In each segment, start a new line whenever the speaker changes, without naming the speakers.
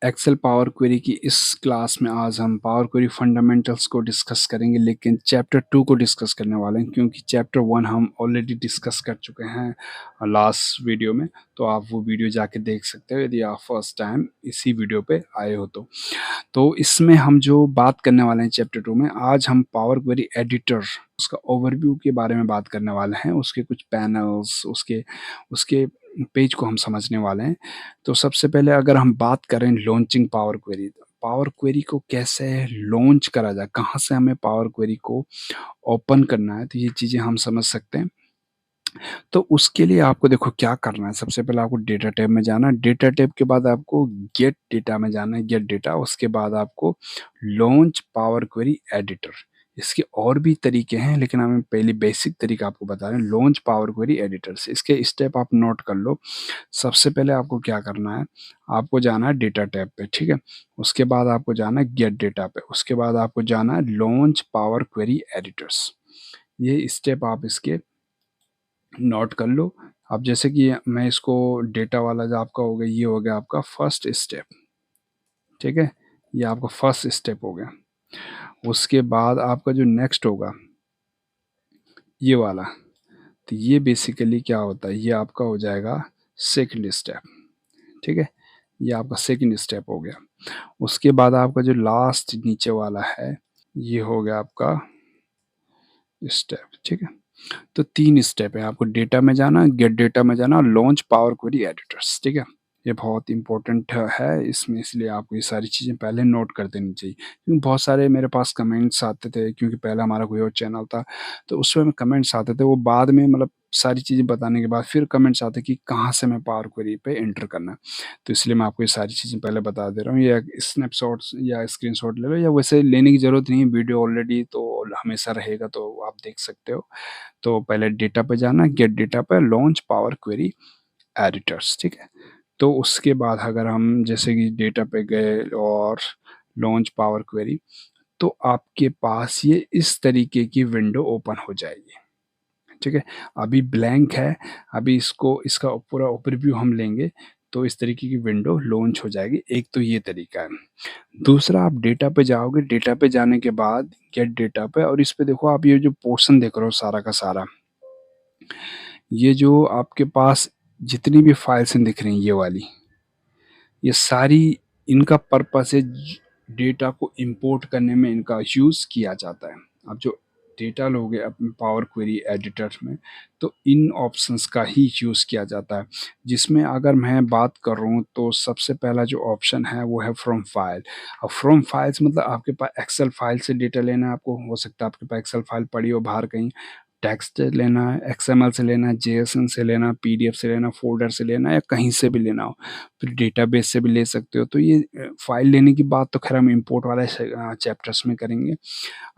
Excel power query की इस class में आज हम पावर क्वेरी फंडामेंटल्स को डिस्कस करेंगे, लेकिन चैप्टर 2 को डिस्कस करने वाले हैं क्योंकि चैप्टर 1 हम ऑलरेडी डिस्कस कर चुके हैं लास्ट वीडियो में। तो आप वो वीडियो जाके देख सकते हो यदि आप फर्स्ट टाइम इसी वीडियो पे आए हो तो इसमें हम जो बात करने वाले हैं चैप्टर 2 में, आज हम पावर क्वेरी एडिटर उसका ओवरव्यू के बारे में बात करने वाले हैं, उसके कुछ पैनल्स, उसके उसके पेज को हम समझने वाले हैं। तो सबसे पहले अगर हम बात करें लॉन्चिंग पावर क्वेरी को कैसे लॉन्च करा जाए, कहाँ से हमें पावर क्वेरी को ओपन करना है, तो ये चीज़ें हम समझ सकते हैं। तो उसके लिए आपको देखो क्या करना है। सबसे पहले आपको डेटा टैब में जाना है। डेटा टैब के बाद आपको गेट डेटा में जाना है, गेट डेटा। उसके बाद आपको लॉन्च पावर क्वेरी एडिटर। इसके और भी तरीके हैं, लेकिन हम पहले बेसिक तरीका आपको बता रहे हैं, लॉन्च पावर क्वेरी एडिटर से। इसके स्टेप आप नोट कर लो। सबसे पहले आपको क्या करना है, आपको जाना है डेटा टैब पे, ठीक है। उसके बाद आपको जाना है गेट डेटा पे। उसके बाद आपको जाना है लॉन्च पावर क्वेरी एडिटर्स। ये स्टेप आप इसके नोट कर लो। अब जैसे कि मैं इसको डेटा वाला जो आपका हो गया, ये हो गया आपका फर्स्ट स्टेप, ठीक है। ये आपका फर्स्ट स्टेप हो गया। उसके बाद आपका जो नेक्स्ट होगा ये वाला, तो ये बेसिकली क्या होता है, ये आपका हो जाएगा सेकंड स्टेप, ठीक है। ये आपका सेकंड स्टेप हो गया। उसके बाद आपका जो लास्ट नीचे वाला है, ये हो गया आपका स्टेप, ठीक है। तो 3 स्टेप है, आपको डेटा में जाना, गेट डेटा में जाना और लॉन्च पावर क्वेरी एडिटर्स, ठीक है। ये बहुत इंपॉर्टेंट है इसमें, इसलिए आपको ये सारी चीज़ें पहले नोट कर देनी चाहिए, क्योंकि बहुत सारे मेरे पास कमेंट्स आते थे, क्योंकि पहले हमारा कोई और चैनल था, तो उसमें कमेंट्स आते थे, वो बाद में मतलब सारी चीज़ें बताने के बाद फिर कमेंट्स आते कि कहाँ से मैं पावर क्वेरी पे एंटर करना है। तो इसलिए मैं आपको ये सारी चीज़ें पहले बता दे रहा हूँ, या स्नैपशॉट्स या स्क्रीनशॉट ले लो, या वैसे लेने की ज़रूरत नहीं है, वीडियो ऑलरेडी तो हमेशा रहेगा, तो आप देख सकते हो। तो पहले डेटा पे जाना, गेट डेटा पे, लॉन्च पावर क्वेरी एडिटर्स, ठीक है। तो उसके बाद अगर हम जैसे कि डेटा पे गए और लॉन्च पावर क्वेरी, तो आपके पास ये इस तरीके की विंडो ओपन हो जाएगी, ठीक है। अभी ब्लैंक है, अभी इसका पूरा ओवरव्यू हम लेंगे तो इस तरीके की विंडो लॉन्च हो जाएगी। एक तो ये तरीका है। दूसरा, आप डेटा पे जाओगे, डेटा पे जाने के बाद गेट डेटा पे, और इस पे देखो आप ये जो पोर्शन देख रहे हो सारा का सारा, ये जो आपके पास जितनी भी फाइल्स दिख रही हैं ये वाली, ये सारी इनका पर्पस है डेटा को इंपोर्ट करने में, इनका यूज़ किया जाता है। अब जो डेटा लोगे अपने पावर क्वेरी एडिटर में, तो इन ऑप्शंस का ही यूज़ किया जाता है, जिसमें अगर मैं बात कर रहा हूँ तो सबसे पहला जो ऑप्शन है वो है फ्रॉम फाइल। अब फ्रॉम फाइल्स मतलब आपके पास एक्सेल फाइल से डेटा लेना है, आपको हो सकता है आपके पास एक्सेल फाइल पड़ी हो बाहर कहीं, टेक्स्ट लेना है, एक्सएमएल से लेना है, जेएसएन से लेना, पीडीएफ से लेना, फोल्डर से लेना, या कहीं से भी लेना हो, फिर डेटाबेस से भी ले सकते हो। तो ये फाइल लेने की बात तो खैर हम इंपोर्ट वाले चैप्टर्स में करेंगे।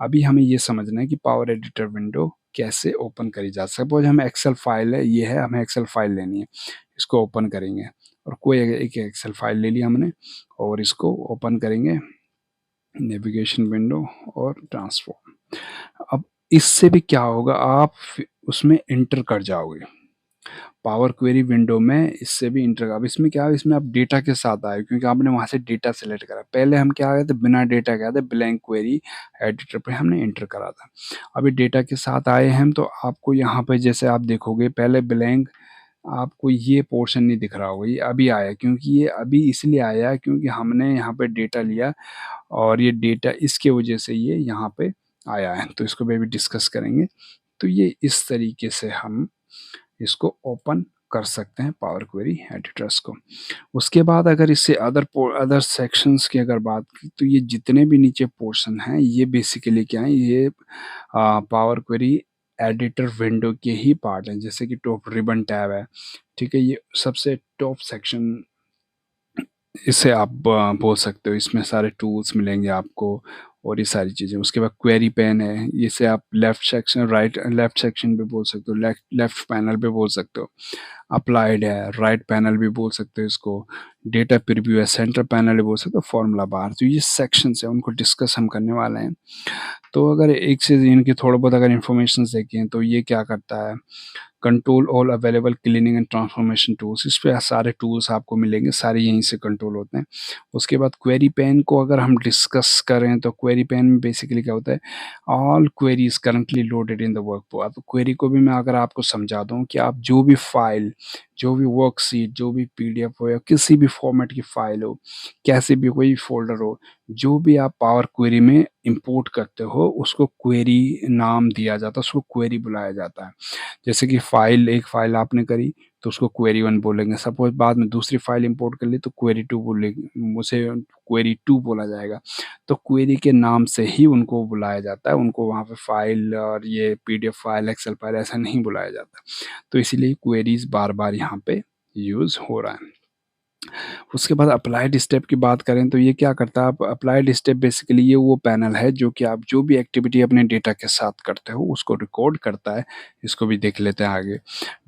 अभी हमें ये समझना है कि पावर एडिटर विंडो कैसे ओपन करी जा सकती है। सपोज हमें एक्सेल फाइल है, ये है, हमें एक्सेल फाइल लेनी है, इसको ओपन करेंगे, और कोई एक एक्सेल फाइल ले लिया हमने और इसको ओपन करेंगे, नेविगेशन विंडो और ट्रांसफॉर्म। अब इससे भी क्या होगा, आप उसमें इंटर कर जाओगे पावर क्वेरी विंडो में, इससे भी इंटर। अब इसमें क्या है, इसमें आप डेटा के साथ आए, क्योंकि आपने वहां से डेटा सेलेक्ट करा। पहले हम क्या आ गए थे, बिना डेटा के आए थे, ब्लैंक क्वेरी एडिटर पे हमने इंटर करा था। अभी डेटा के साथ आए हैं, तो आपको यहाँ पे जैसे आप देखोगे, पहले ब्लैंक, आपको ये पोर्शन नहीं दिख रहा होगा, ये अभी आया, क्योंकि ये अभी इसलिए आया है क्योंकि हमने यहाँ पे डेटा लिया, और ये डेटा इसके वजह से ये यहाँ पे आया है। तो इसको भी डिस्कस करेंगे। तो ये इस तरीके से हम इसको ओपन कर सकते हैं पावर क्वेरी एडिटर्स को। उसके बाद अगर इससे अदर सेक्शंस की अगर बात की, तो ये जितने भी नीचे पोर्शन हैं, ये बेसिकली क्या है, ये पावर क्वेरी एडिटर विंडो के ही पार्ट हैं। जैसे कि टॉप रिबन टैब है, ठीक है, ये सबसे टॉप सेक्शन, इसे आप बोल सकते हो। इसमें सारे टूल्स मिलेंगे आपको और ये सारी चीज़ें। उसके बाद क्वेरी पेन है, इसे आप left section, right left section पे बोल सकते हो, लेफ्ट पैनल पे बोल सकते हो। अप्लाइड है, राइट पैनल भी बोल सकते हो इसको, डेटा प्रीव्यू है, सेंटर पैनल भी बोल सकते हो, फॉर्मूला बार। तो ये सेक्शंस है, उनको डिस्कस हम करने वाले हैं। तो अगर एक से इनकी थोड़ा बहुत अगर इन्फॉर्मेशन देखें तो ये क्या करता है, control all available cleaning and transformation tools, इस पे सारे टूल्स आपको मिलेंगे, सारे यहीं से कंट्रोल होते हैं। उसके बाद क्वेरी पेन को अगर हम डिस्कस करें तो क्वेरी पेन में बेसिकली क्या होता है, all queries currently loaded in the workflow. अब क्वेरी को भी मैं अगर आपको समझा दूं कि आप जो भी फाइल, जो भी वर्कशीट, जो भी पीडीएफ हो या किसी भी फॉर्मेट की फाइल हो, कैसे भी कोई फोल्डर हो, जो भी आप पावर क्वेरी में इंपोर्ट करते हो उसको क्वेरी नाम दिया जाता है, उसको क्वेरी बुलाया जाता है। जैसे कि एक फाइल आपने करी तो उसको क्वेरी 1 बोलेंगे, सपोज बाद में दूसरी फाइल इंपोर्ट कर ली तो क्वेरी 2 बोलेंगे, उसे क्वेरी 2 बोला जाएगा। तो क्वेरी के नाम से ही उनको बुलाया जाता है, उनको वहाँ पे फाइल और ये पीडीएफ फाइल, एक्सेल फाइल ऐसा नहीं बुलाया जाता। तो इसीलिए क्वेरीज बार बार यहाँ पे यूज हो रहा है। उसके बाद अप्लाइड स्टेप की बात करें तो ये क्या करता है, आप अप्लाइड स्टेप बेसिकली ये वो पैनल है जो कि आप जो भी एक्टिविटी अपने डेटा के साथ करते हो उसको रिकॉर्ड करता है। इसको भी देख लेते हैं आगे।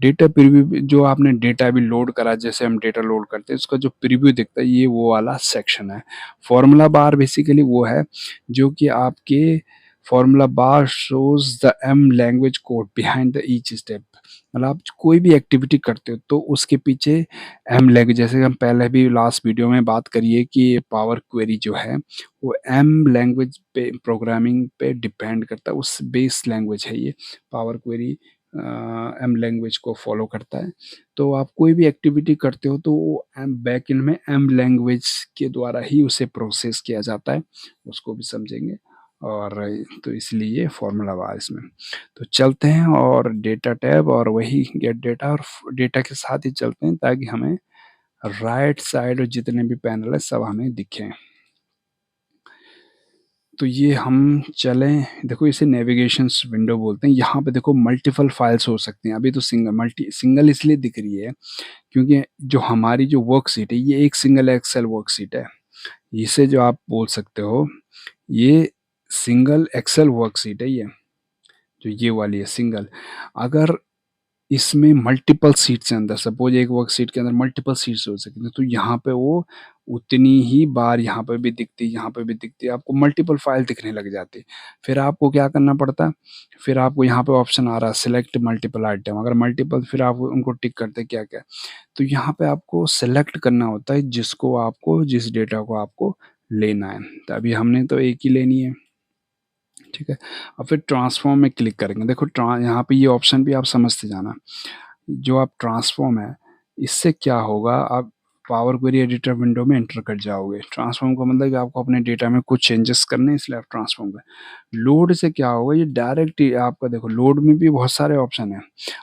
डेटा प्रीव्यू, जो आपने डेटा अभी लोड करा, जैसे हम डेटा लोड करते हैं उसका जो प्रीव्यू दिखता है ये वो वाला सेक्शन है। फॉर्मूला बार बेसिकली वो है जो कि आपके formula bar shows the M language code behind the each step. मतलब आप कोई भी एक्टिविटी करते हो तो उसके पीछे एम लैंग्वेज, जैसे हम पहले भी लास्ट वीडियो में बात करिए कि पावर क्वेरी जो है वो एम लैंग्वेज पे, प्रोग्रामिंग पे डिपेंड करता है, उस बेस लैंग्वेज है ये पावर क्वेरी, एम लैंग्वेज को फॉलो करता है। तो आप कोई भी एक्टिविटी करते हो तो वो एम बैकएंड में एम लैंग्वेज के द्वारा ही उसे प्रोसेस किया जाता है, उसको भी समझेंगे। और तो इसलिए फॉर्मूला बार इसमें। तो चलते हैं और डेटा टैब और वही गेट डेटा और डेटा के साथ ही चलते हैं ताकि हमें राइट साइड और जितने भी पैनल है सब हमें दिखें। तो ये हम चलें, देखो इसे नेविगेशन विंडो बोलते हैं। यहाँ पे देखो मल्टीपल फाइल्स हो सकती हैं, अभी तो सिंगल इसलिए दिख रही है क्योंकि जो हमारी जो वर्कशीट है ये एक सिंगल एक्सेल वर्कशीट है। इसे जो आप बोल सकते हो ये सिंगल एक्सेल वर्कशीट है, ये जो ये वाली है सिंगल। अगर इसमें मल्टीपल सीट्स हैं अंदर, सपोज एक वर्कशीट के अंदर मल्टीपल सीट्स हो सकती हैं, तो यहाँ पे वो उतनी ही बार यहाँ पे भी दिखती, यहाँ पे भी दिखती, आपको मल्टीपल फाइल दिखने लग जाती। फिर आपको क्या करना पड़ता है, फिर आपको यहाँ पे ऑप्शन आ रहा है सिलेक्ट मल्टीपल आइटम, अगर मल्टीपल फिर आप उनको टिक करते क्या क्या, तो यहाँ पे आपको सेलेक्ट करना होता है जिसको आपको, जिस डेटा को आपको लेना है। तो अभी हमने तो एक ही लेनी है, ठीक है। अब फिर ट्रांसफॉर्म में क्लिक करेंगे, देखो यहाँ पे ये ऑप्शन भी आप समझते जाना। जो आप ट्रांसफॉर्म है, इससे क्या होगा, आप पावर क्वेरी एडिटर विंडो में एंटर कर जाओगे। ट्रांसफॉर्म का मतलब कि आपको अपने डेटा में कुछ चेंजेस करने हैं, इसलिए आप ट्रांसफॉर्म कर। लोड से क्या होगा, ये डायरेक्ट ही आपका, देखो लोड में भी बहुत सारे ऑप्शन हैं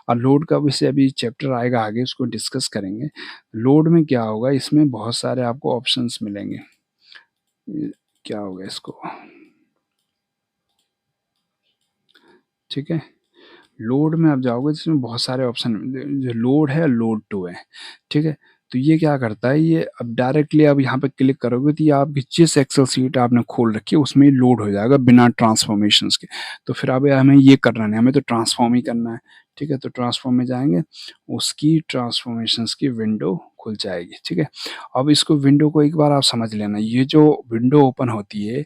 और लोड का विषय अभी चैप्टर आएगा आगे, उसको डिस्कस करेंगे। लोड में क्या होगा, इसमें बहुत सारे आपको ऑप्शंस मिलेंगे। क्या होगा इसको, ठीक है। लोड में आप जाओगे जिसमें बहुत सारे ऑप्शन, जो लोड है लोड टू है, ठीक है। तो ये क्या करता है, ये अब डायरेक्टली आप यहाँ पे क्लिक करोगे तो ये आपकी जिस एक्सेल सीट आपने खोल रखी है उसमें लोड हो जाएगा बिना ट्रांसफॉर्मेशंस के। तो फिर अब हमें ये करना नहीं, हमें तो ट्रांसफॉर्म ही करना है, ठीक है। तो ट्रांसफॉर्म में जाएंगे, उसकी ट्रांसफॉर्मेशंस की विंडो खुल जाएगी, ठीक है। अब इसको विंडो को एक बार आप समझ लेना, ये जो विंडो ओपन होती है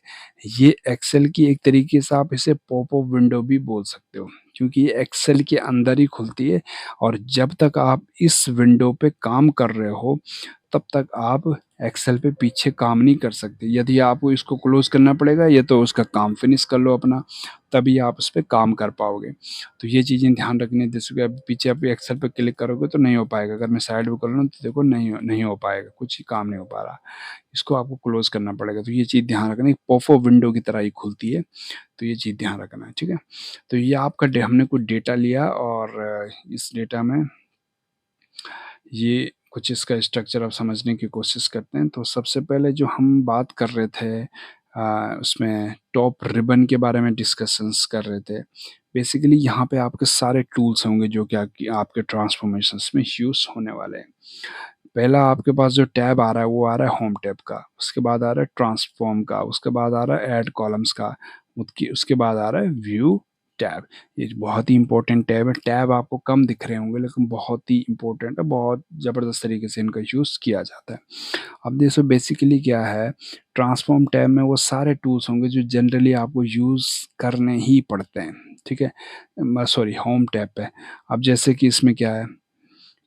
ये एक्सेल की एक तरीके से आप इसे पॉपअप विंडो भी बोल सकते हो, क्योंकि ये एक्सेल के अंदर ही खुलती है। और जब तक आप इस विंडो पे काम कर रहे हो तब तक आप एक्सेल पे पीछे काम नहीं कर सकते। यदि आपको इसको क्लोज करना पड़ेगा या तो उसका काम फिनिश कर लो अपना, तभी आप उस पर काम कर पाओगे। तो ये चीज़ें ध्यान रखनी है। जैसे कि पीछे आप एक्सेल पे क्लिक करोगे तो नहीं हो पाएगा, अगर मैं साइड में कर लूँ तो देखो नहीं हो पाएगा, कुछ ही काम नहीं हो पा रहा, इसको आपको क्लोज करना पड़ेगा। तो ये चीज़ ध्यान रखना, पॉपअप विंडो की तरह ही खुलती है, तो ये चीज़ ध्यान रखना है, ठीक है। तो ये आपका हमने कुछ डेटा लिया और इस डेटा में ये कुछ इसका स्ट्रक्चर आप समझने की कोशिश करते हैं। तो सबसे पहले जो हम बात कर रहे थे उसमें टॉप रिबन के बारे में डिस्कशंस कर रहे थे। बेसिकली यहाँ पे आपके सारे टूल्स होंगे जो कि आपके ट्रांसफॉर्मेशंस में यूज़ होने वाले हैं। पहला आपके पास जो टैब आ रहा है वो आ रहा है होम टैब का, उसके बाद आ रहा है ट्रांसफॉर्म का, उसके बाद आ रहा है ऐड कॉलम्स का, उसके बाद आ रहा है व्यू टैब, ये बहुत ही इंपॉर्टेंट टैब है। टैब आपको कम दिख रहे होंगे लेकिन बहुत ही इंपॉर्टेंट है, बहुत ज़बरदस्त तरीके से इनका यूज़ किया जाता है। अब देखो बेसिकली क्या है, ट्रांसफॉर्म टैब में वो सारे टूल्स होंगे जो जनरली आपको यूज़ करने ही पड़ते हैं, ठीक है? सॉरी, होम टैब पे। अब जैसे कि इसमें क्या है,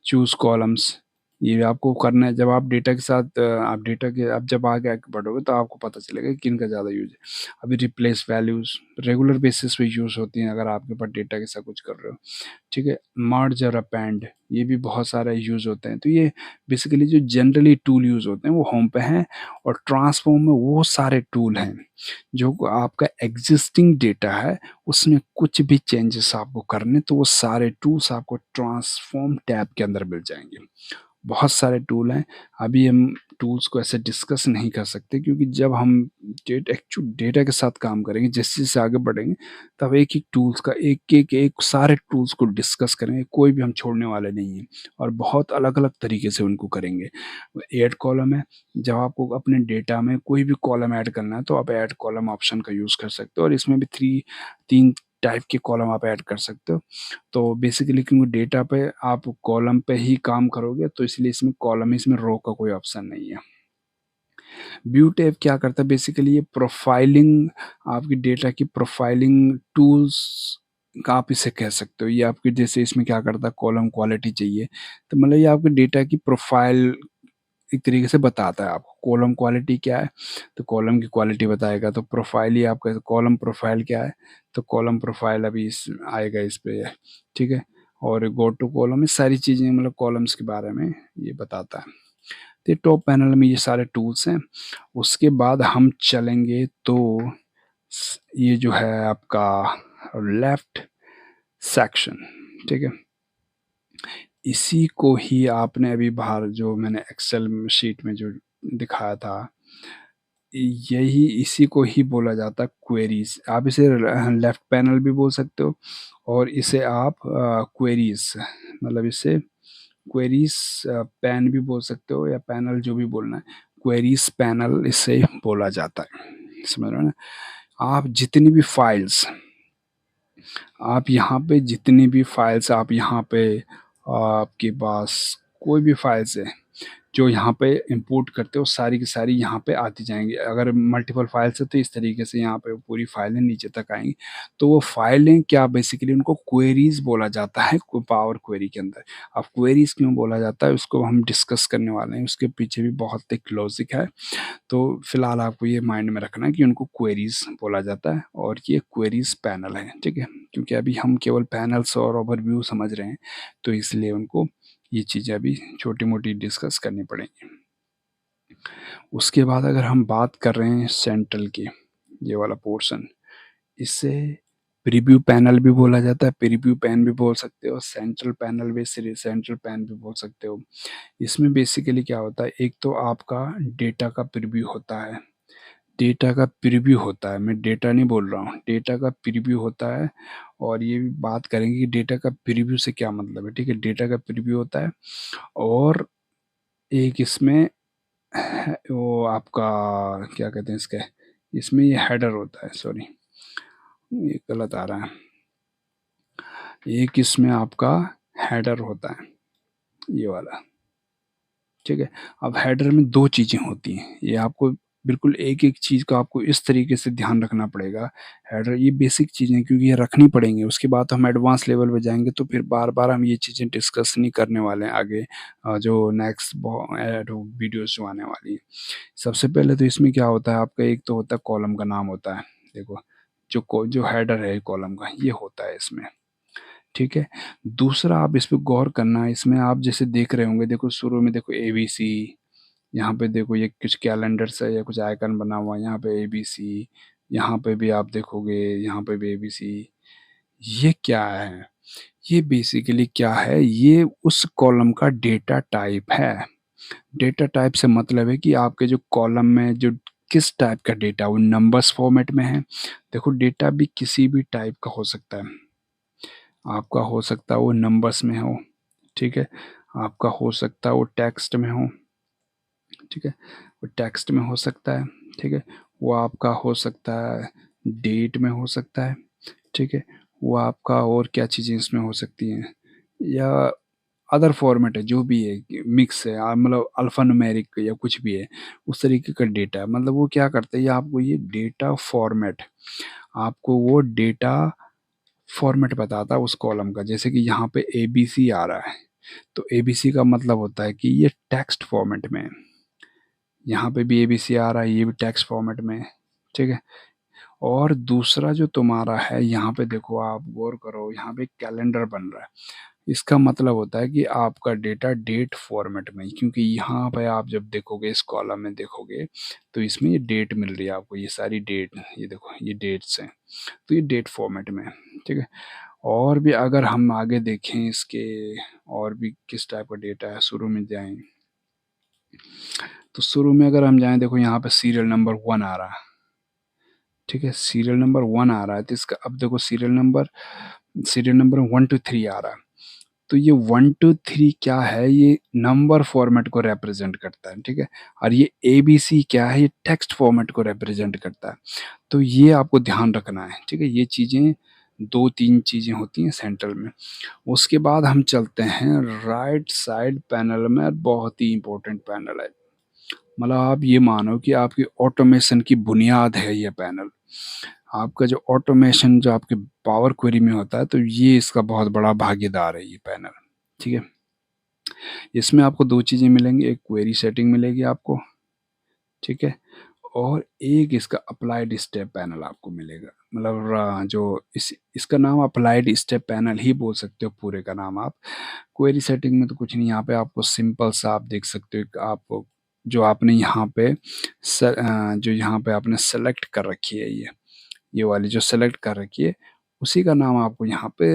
चूज़ कॉलम्स, ये आपको करना है। जब आप डेटा के साथ आप डेटा के आप जब आगे बढ़ोगे तो आपको पता चलेगा कि किनका ज़्यादा यूज़ है। अभी रिप्लेस वैल्यूज़ रेगुलर बेसिस पे यूज़ होती हैं अगर आपके पास डेटा के साथ कुछ कर रहे हो, ठीक है? मर्ज और अपेंड, ये भी बहुत सारे यूज़ होते हैं। तो ये बेसिकली जो जनरली टूल यूज़ होते हैं वो होम पे हैं, और ट्रांसफॉर्म में वो सारे टूल हैं जो आपका एग्जिस्टिंग डेटा है उसमें कुछ भी चेंजेस आपको करने, तो वो सारे टूल्स आपको ट्रांसफॉर्म टैब के अंदर मिल जाएंगे। बहुत सारे टूल हैं, अभी हम टूल्स को ऐसे डिस्कस नहीं कर सकते क्योंकि जब हम एक्चुअल डेटा के साथ काम करेंगे, जैसे जैसे आगे बढ़ेंगे तब एक एक टूल्स का एक सारे टूल्स को डिस्कस करेंगे, कोई भी हम छोड़ने वाले नहीं हैं, और बहुत अलग अलग तरीके से उनको करेंगे। ऐड कॉलम है, जब आपको अपने डेटा में कोई भी कॉलम ऐड करना है तो आप ऐड कॉलम ऑप्शन का यूज़ कर सकते हो, और इसमें भी तीन टाइप के कॉलम आप ऐड कर सकते हो। तो बेसिकली क्योंकि डेटा पे आप कॉलम पे ही काम करोगे तो इसलिए इसमें कॉलम, इसमें रो का कोई ऑप्शन नहीं है। व्यू टैब क्या करता है, बेसिकली ये प्रोफाइलिंग, आपकी डेटा की प्रोफाइलिंग टूल्स का आप इसे कह सकते हो। ये आपके जैसे इसमें क्या करता है, कॉलम क्वालिटी चाहिए तो मतलब ये आपके डेटा की प्रोफाइल एक तरीके से बताता है आपको। कॉलम क्वालिटी क्या है, तो कॉलम की क्वालिटी बताएगा। तो प्रोफाइल ही आपका कॉलम प्रोफाइल क्या है, तो कॉलम प्रोफाइल अभी इस आएगा इस पे, ठीक है? और गो टू कॉलम, ये सारी चीज़ें मतलब कॉलम्स के बारे में ये बताता है। तो टॉप पैनल में ये सारे टूल्स हैं। उसके बाद हम चलेंगे तो ये जो है आपका लेफ्ट सेक्शन, ठीक है? इसी को ही आपने अभी बाहर जो मैंने एक्सेल शीट में जो दिखाया था, यही इसी को ही बोला जाता है क्वेरीज। आप इसे लेफ्ट पैनल भी बोल सकते हो, और इसे आप क्वेरीज, मतलब इसे क्वेरीज पैन भी बोल सकते हो, या पैनल, जो भी बोलना है। क्वेरीज पैनल इसे बोला जाता है, समझ रहे हो ना? आप जितनी भी फाइल्स, आप यहाँ पे जितनी भी फाइल्स आप यहाँ पे आपके पास कोई भी फाइल्स है जो यहाँ पे इंपोर्ट करते हो, सारी की सारी यहाँ पे आती जाएंगी। अगर मल्टीपल फाइल्स है तो इस तरीके से यहाँ पे पूरी फाइलें नीचे तक आएंगी। तो वो फाइलें क्या, बेसिकली उनको क्वेरीज बोला जाता है पावर क्वेरी के अंदर। अब क्वेरीज क्यों बोला जाता है उसको हम डिस्कस करने वाले हैं, उसके पीछे भी बहुत एक लॉजिक है। तो फिलहाल आपको ये माइंड में रखना है कि उनको क्वेरीज बोला जाता है, और ये क्वेरीज पैनल है, ठीक है? क्योंकि अभी हम केवल पैनल्स और ओवरव्यू समझ रहे हैं, तो इसलिए उनको ये चीज़ें अभी छोटी मोटी डिस्कस करनी पड़ेंगी। उसके बाद अगर हम बात कर रहे हैं सेंट्रल की, ये वाला पोर्शन, इसे प्रीव्यू पैनल भी बोला जाता है, प्रीव्यू पैन भी बोल सकते हो, सेंट्रल पैनल भी, सेंट्रल पैन भी बोल सकते हो। इसमें बेसिकली क्या होता है, एक तो आपका डेटा का प्रीव्यू होता है, डेटा का प्रीव्यू होता है, मैं डेटा नहीं बोल रहा हूँ, डेटा का प्रीव्यू होता है। और ये भी बात करेंगे कि डेटा का प्रीव्यू से क्या मतलब है, ठीक है? डेटा का प्रीव्यू होता है, और एक इसमें वो आपका क्या कहते हैं इसके, इसमें ये हेडर होता है, सॉरी ये गलत आ रहा है, एक इसमें आपका हेडर होता है, ये वाला, ठीक है? अब हेडर में दो चीज़ें होती हैं, ये आपको बिल्कुल एक-एक चीज़ का आपको इस तरीके से ध्यान रखना पड़ेगा। हेडर ये बेसिक चीज़ें हैं क्योंकि ये रखनी पड़ेंगी, उसके बाद हम एडवांस लेवल पे जाएँगे तो फिर बार-बार हम ये चीज़ें डिस्कस नहीं करने वाले हैं आगे, जो नेक्स्ट वीडियोज़ जो आने वाली हैं। सबसे पहले तो इसमें क्या होता है, आपका एक तो होता है कॉलम का नाम होता है, देखो जो हेडर है कॉलम का, ये होता है इसमें, ठीक है? दूसरा आप इस पे गौर करना, इसमें आप जैसे देख रहे होंगे, देखो शुरू में देखो एबीसी, यहाँ पे देखो ये कुछ कैलेंडर्स है या कुछ आइकन बना हुआ है, यहाँ पे एबीसी, यहाँ पे भी आप देखोगे, यहाँ पे भी एबीसी। ये क्या है? ये बेसिकली क्या है, ये उस कॉलम का डेटा टाइप है। डेटा टाइप से मतलब है कि आपके जो कॉलम में जो किस टाइप का डेटा, वो नंबर्स फॉर्मेट में है। देखो डेटा भी किसी भी टाइप का हो सकता है, आपका हो सकता है वो नंबर्स में हो, ठीक है? आपका हो सकता है वो टेक्स्ट में हो, ठीक है? वो टेक्स्ट में हो सकता है, ठीक है? वो आपका हो सकता है डेट में हो सकता है, ठीक है? वो आपका और क्या चीज़ें इसमें हो सकती हैं, या अदर फॉर्मेट है जो भी है, मिक्स है, मतलब अल्फ़ान्यूमेरिक या कुछ भी है, उस तरीके का डेटा है। मतलब वो क्या करता है, ये आपको ये डेटा फॉर्मेट, आपको वो डेटा फॉर्मेट बताता है उस कॉलम का। जैसे कि यहाँ पे एबीसी आ रहा है, तो एबीसी का मतलब होता है कि ये टेक्स्ट फॉर्मेट में है। यहाँ पे भी एबीसी आ रहा है, ये भी टेक्स्ट फॉर्मेट में है, ठीक है। और दूसरा जो तुम्हारा है, यहाँ पे देखो, आप गौर करो, यहाँ पे कैलेंडर बन रहा है। इसका मतलब होता है कि आपका डेटा डेट फॉर्मेट में, क्योंकि यहाँ पे आप जब देखोगे, इस कॉलम में देखोगे, तो इसमें ये डेट मिल रही है आपको, ये सारी डेट, ये देखो ये डेट्स हैं, तो ये डेट फॉर्मेट में है, ठीक है। और भी अगर हम आगे देखें इसके, और भी किस टाइप का डेटा है, शुरू में जाएं, तो शुरू में अगर हम जाएं, देखो यहाँ पे सीरियल नंबर 1 आ रहा है, ठीक है, सीरियल नंबर 1 आ रहा है। तो इसका अब देखो, सीरियल नंबर 1 to 3 आ रहा है। तो ये 1 to 3 क्या है, ये नंबर फॉर्मेट को रिप्रेजेंट करता है, ठीक है। और ये एबीसी क्या है, ये टेक्स्ट फॉर्मेट को रिप्रेजेंट करता है। तो ये आपको ध्यान रखना है, ठीक है। ये चीज़ें 2-3 चीज़ें होती हैं सेंट्रल में। उसके बाद हम चलते हैं राइट साइड पैनल में, बहुत ही इंपॉर्टेंट पैनल है। मतलब आप ये मानो कि आपकी ऑटोमेशन की बुनियाद है ये पैनल। आपका जो ऑटोमेशन जो आपके पावर क्वेरी में होता है, तो ये इसका बहुत बड़ा भागीदार है ये पैनल, ठीक है। इसमें आपको 2 चीज़ें मिलेंगी, एक क्वेरी सेटिंग मिलेगी आपको, ठीक है, और एक इसका अप्लाइड स्टेप पैनल आपको मिलेगा। मतलब जो इसका नाम अप्लाइड स्टेप पैनल ही बोल सकते हो, पूरे का नाम आप। क्वेरी सेटिंग में तो कुछ नहीं, यहाँ पे आपको सिंपल सा आप देख सकते हो, आप जो आपने यहाँ पे जो यहाँ पे आपने सेलेक्ट कर रखी है, ये वाली जो सेलेक्ट कर रखी है, उसी का नाम आपको यहाँ पे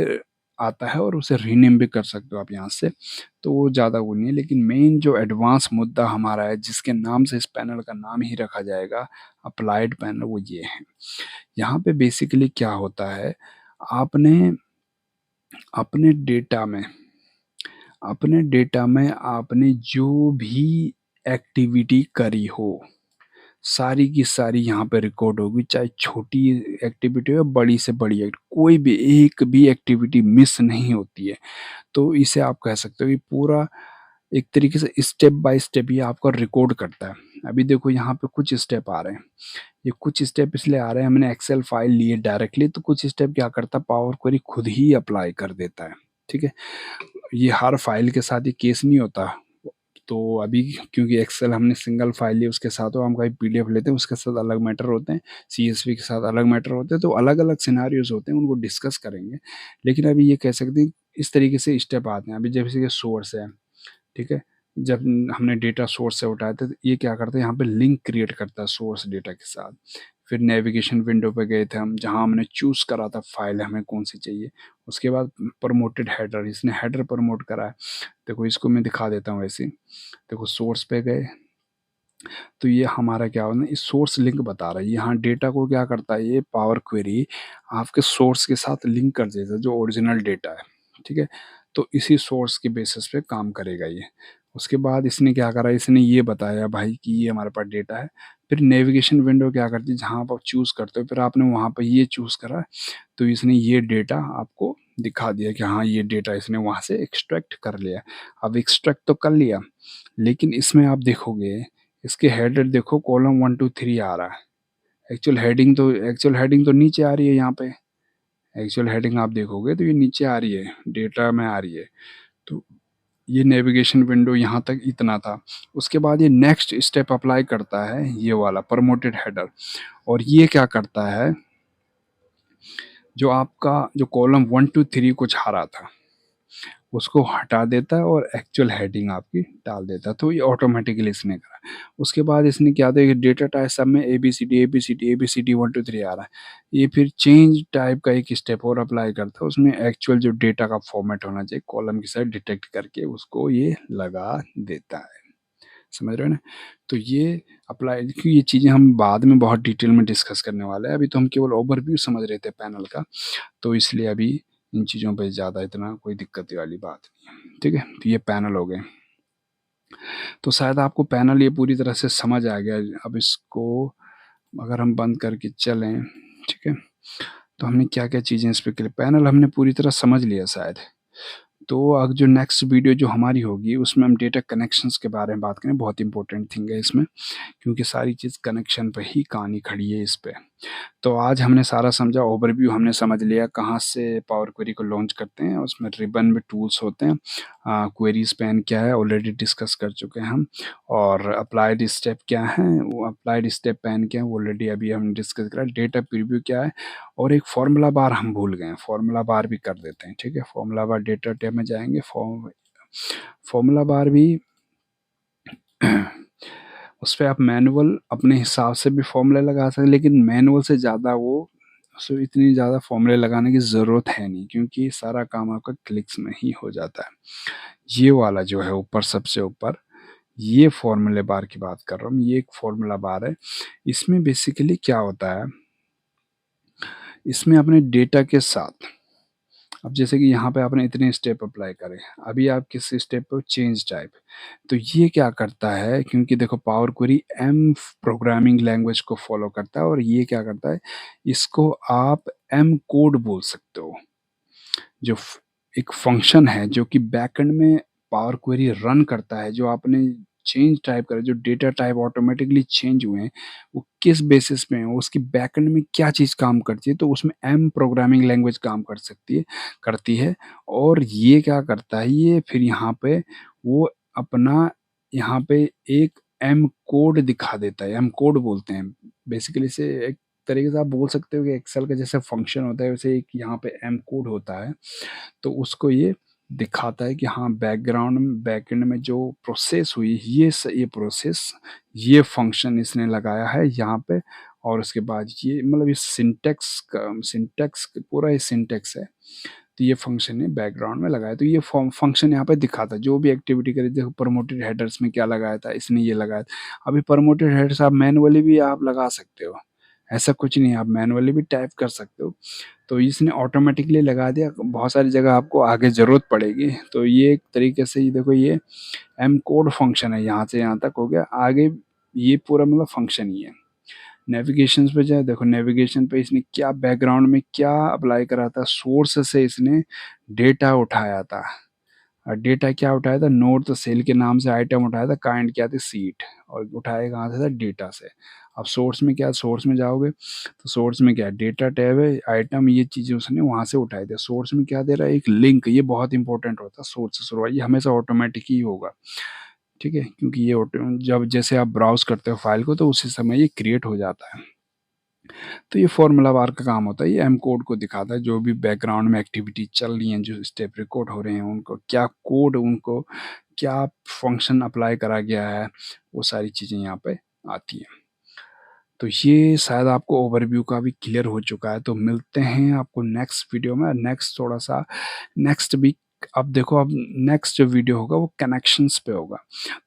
आता है, और उसे रीनेम भी कर सकते हो आप यहाँ से। तो वो ज़्यादा वो नहीं है, लेकिन मेन जो एडवांस मुद्दा हमारा है, जिसके नाम से इस पैनल का नाम ही रखा जाएगा अप्लाइड पैनल, वो ये है। यहाँ पे बेसिकली क्या होता है, आपने अपने डेटा में आपने जो भी एक्टिविटी करी हो, सारी की सारी यहाँ पे रिकॉर्ड होगी, चाहे छोटी एक्टिविटी हो, बड़ी से बड़ी कोई भी एक भी एक्टिविटी मिस नहीं होती है। तो इसे आप कह सकते हो कि पूरा एक तरीके से स्टेप बाय स्टेप ये आपका रिकॉर्ड करता है। अभी देखो यहाँ पे कुछ स्टेप आ रहे हैं, ये कुछ स्टेप इसलिए आ रहे हैं, हमने एक्सेल फाइल लिए डायरेक्टली, तो कुछ स्टेप क्या करता है, पावर क्वेरी खुद ही अप्लाई कर देता है, ठीक है। ये हर फाइल के साथ ये केस नहीं होता। तो अभी क्योंकि एक्सेल हमने सिंगल फाइल ली, उसके साथ हम कहीं पीडीएफ लेते हैं, उसके साथ अलग मैटर होते हैं, सीएसवी के साथ अलग मैटर होते हैं, तो अलग अलग सिनारियोज होते हैं, उनको डिस्कस करेंगे। लेकिन अभी ये कह सकते हैं इस तरीके से स्टेप आते हैं। अभी जैसे कि सोर्स है, ठीक है, जब हमने डेटा सोर्स से उठाया था, तो ये क्या करता है, यहाँ पे लिंक क्रिएट करता है सोर्स डेटा के साथ। फिर नेविगेशन विंडो पे गए थे हम, जहाँ हमने चूज़ करा था फाइल हमें कौन सी चाहिए। उसके बाद प्रमोटेड हेडर, इसने हेडर प्रमोट करा है। देखो इसको मैं दिखा देता हूँ ऐसे ही। देखो सोर्स पे गए, तो ये हमारा क्या होना, इस सोर्स लिंक बता रहा है। यहाँ डेटा को क्या करता है, ये पावर क्वेरी आपके सोर्स के साथ लिंक कर देता है, जो ओरिजिनल डेटा है, ठीक है। तो इसी सोर्स के बेसिस पे काम करेगा ये। उसके बाद इसने क्या करा, इसने ये बताया भाई कि ये हमारे पास डेटा है। फिर नेविगेशन विंडो क्या करती है, जहाँ आप चूज़ करते हो, फिर आपने वहाँ पर ये चूज़ करा, तो इसने ये डेटा आपको दिखा दिया कि हाँ, ये डेटा इसने वहाँ से एक्सट्रैक्ट कर लिया। अब एक्सट्रैक्ट तो कर लिया, लेकिन इसमें आप देखोगे, इसके हेडर देखो, कॉलम 1 to 3 आ रहा है। एक्चुअल हेडिंग तो नीचे आ रही है यहाँ पे। एक्चुअल हेडिंग आप देखोगे तो ये नीचे आ रही है, डेटा में आ रही है। तो ये नेविगेशन विंडो यहाँ तक इतना था। उसके बाद ये नेक्स्ट स्टेप अप्लाई करता है, ये वाला प्रमोटेड हेडर। और ये क्या करता है, जो आपका जो कॉलम 1 to 3 को छा रहा था, उसको हटा देता है और एक्चुअल हेडिंग आपकी डाल देता है। तो ये ऑटोमेटिकली इसने करा। उसके बाद इसने क्या दिया, डेटा टाइप सब में A B C D 1 to 3 आ रहा है। ये फिर चेंज टाइप का एक स्टेप और अप्लाई करता है, उसमें एक्चुअल जो डेटा का फॉर्मेट होना चाहिए कॉलम की साइड डिटेक्ट करके उसको ये लगा देता है। समझ रहे हो ना। तो ये अप्लाई, क्योंकि ये चीज़ें हम बाद में बहुत डिटेल में डिस्कस करने वाले हैं, अभी तो हम केवल ओवरव्यू समझ रहे थे पैनल का। तो इसलिए अभी इन चीज़ों पे ज़्यादा इतना कोई दिक्कत वाली बात नहीं है, ठीक है। तो ये पैनल हो गए। तो शायद आपको पैनल ये पूरी तरह से समझ आ गया। अब इसको अगर हम बंद करके चलें, ठीक है, तो हमने क्या-क्या चीज़ें इस पे क्लिक पैनल हमने पूरी तरह समझ लिया शायद। तो अब जो नेक्स्ट वीडियो जो हमारी होगी उसमें हम डेटा कनेक्शंस के बारे में बात करें, बहुत इंपॉर्टेंट थिंग है इसमें, क्योंकि सारी चीज़ कनेक्शन पे ही कहानी खड़ी है इस पे। तो आज हमने सारा समझा, ओवरव्यू हमने समझ लिया कहाँ से पावर क्वेरी को लॉन्च करते हैं, उसमें रिबन में टूल्स होते हैं, क्वेरी स्पैन क्या है ऑलरेडी डिस्कस कर चुके हैं हम, और अप्लाइड स्टेप क्या है, वो अप्लाइड स्टेप पैन क्या है वो ऑलरेडी अभी हम डिस्कस करा, डेटा प्रीव्यू क्या है, और एक फार्मूला बार हम भूल गए हैं, फार्मूला बार भी कर देते हैं, ठीक है। फार्मूला बार डेटा टैब में जाएंगे, फार्मूला बार भी उस पे आप मैनुअल अपने हिसाब से भी फॉर्मूले लगा सकते हैं, लेकिन मैनुअल से ज़्यादा वो सो इतनी ज़्यादा फॉर्मूले लगाने की ज़रूरत है नहीं, क्योंकि सारा काम आपका क्लिक्स में ही हो जाता है। ये वाला जो है ऊपर सबसे ऊपर, ये फॉर्मूले बार की बात कर रहा हूँ, ये एक फॉर्मूला बार है। इसमें बेसिकली क्या होता है, इसमें अपने डेटा के साथ, अब जैसे कि यहाँ पे आपने इतने स्टेप अप्लाई करे, अभी आप किस स्टेप पे चेंज टाइप, तो ये क्या करता है, क्योंकि देखो power query M programming language को फॉलो करता है, और ये क्या करता है, इसको आप एम कोड बोल सकते हो, जो एक फंक्शन है जो कि बैकएंड में पावर क्वेरी रन करता है, जो आपने चेंज टाइप करा, जो डेटा टाइप ऑटोमेटिकली चेंज हुए हैं, वो किस बेसिस पे है, उसकी बैकएंड में क्या चीज़ काम करती है, तो उसमें एम प्रोग्रामिंग लैंग्वेज काम कर सकती है, करती है। और ये क्या करता है, ये फिर यहाँ पे वो अपना यहाँ पे एक एम कोड दिखा देता है, एम कोड बोलते हैं बेसिकली इसे, एक तरीके से आप बोल सकते हो कि एक्सेल का जैसे फंक्शन होता है वैसे एक यहाँ पे एम कोड होता है, तो उसको ये दिखाता है कि हाँ बैकग्राउंड में बैकएंड में जो प्रोसेस हुई, ये प्रोसेस, ये फंक्शन इसने लगाया है यहाँ पे, और उसके बाद ये मतलब इस सिंटेक्स पूरा ये सिंटेक्स है, तो ये फंक्शन ने बैकग्राउंड में लगाया, तो ये फंक्शन यहाँ पे दिखाता है जो भी एक्टिविटी करी। देखो प्रमोटेड हेडर्स में क्या लगाया था, इसने ये लगाया था। अभी प्रमोटेड हेडर्स आप मैनुअली भी आप लगा सकते हो, ऐसा कुछ नहीं है, आप मैनुअली भी टाइप कर सकते हो, तो इसने ऑटोमेटिकली लगा दिया। बहुत सारी जगह आपको आगे ज़रूरत पड़ेगी, तो ये एक तरीके से ये देखो, ये एम कोड फंक्शन है, यहाँ से यहाँ तक हो गया, आगे ये पूरा मतलब फंक्शन ही है। नेविगेशन पे जाए, देखो नेविगेशन पे इसने क्या बैकग्राउंड में क्या अप्लाई करा था, सोर्स से इसने डेटा उठाया था, और डेटा क्या उठाया था, नोट तो सेल के नाम से आइटम उठाया था, काइंड क्या थी सीट, और उठाया कहाँ से था, डेटा से। अब सोर्स में क्या, सोर्स में जाओगे तो सोर्स में क्या, डेटा टैब है, आइटम, ये चीज़ें उसने वहाँ से उठाई थी। सोर्स में क्या दे रहा है, एक लिंक, ये बहुत इंपॉर्टेंट होता है, सोर्स से शुरुआत, ये हमेशा ऑटोमेटिक ही होगा, ठीक है, क्योंकि ये जब जैसे आप ब्राउज करते हो फाइल को, तो उसी समय ये क्रिएट हो जाता है। तो ये फॉर्मूला बार का काम होता है, ये एम कोड को दिखाता है, जो भी बैकग्राउंड में एक्टिविटी चल रही हैं, जो स्टेप रिकॉर्ड हो रहे हैं, उनको क्या कोड, उनको क्या फंक्शन अप्लाई करा गया है, वो सारी चीज़ें यहाँ पे आती हैं। तो ये शायद आपको ओवरव्यू का भी क्लियर हो चुका है, तो मिलते हैं आपको नेक्स्ट वीडियो में, नेक्स्ट थोड़ा सा नेक्स्ट वीक। अब देखो, अब नेक्स्ट जो वीडियो होगा वो कनेक्शंस पे होगा,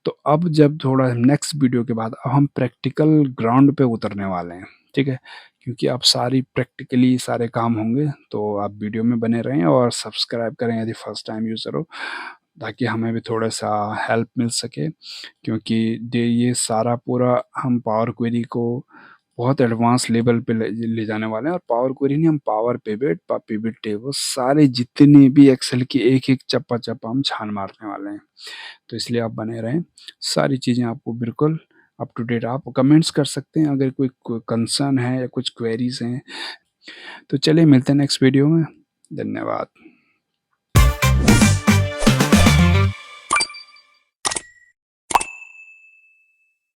तो अब जब थोड़ा नेक्स्ट वीडियो के बाद अब हम प्रैक्टिकल ग्राउंड पे उतरने वाले हैं, ठीक है, क्योंकि अब सारी प्रैक्टिकली सारे काम होंगे, तो आप वीडियो में बने रहें और सब्सक्राइब करें यदि फर्स्ट टाइम यूज़र हो, ताकि हमें भी थोड़ा सा हेल्प मिल सके, क्योंकि ये सारा पूरा हम पावर क्वेरी को बहुत एडवांस लेवल पे ले जाने वाले हैं, और पावर क्वेरी नहीं, हम पावर पिवट टेबल सारे जितने भी एक्सेल की एक एक चप्पा चप्पा हम छान मारने वाले हैं, तो इसलिए आप बने रहें, सारी चीज़ें आपको बिल्कुल अप टू डेट। आप कमेंट्स कर सकते हैं अगर कोई कंसर्न है या कुछ क्वेरीज हैं, तो चलिए मिलते हैं नेक्स्ट वीडियो में, धन्यवाद।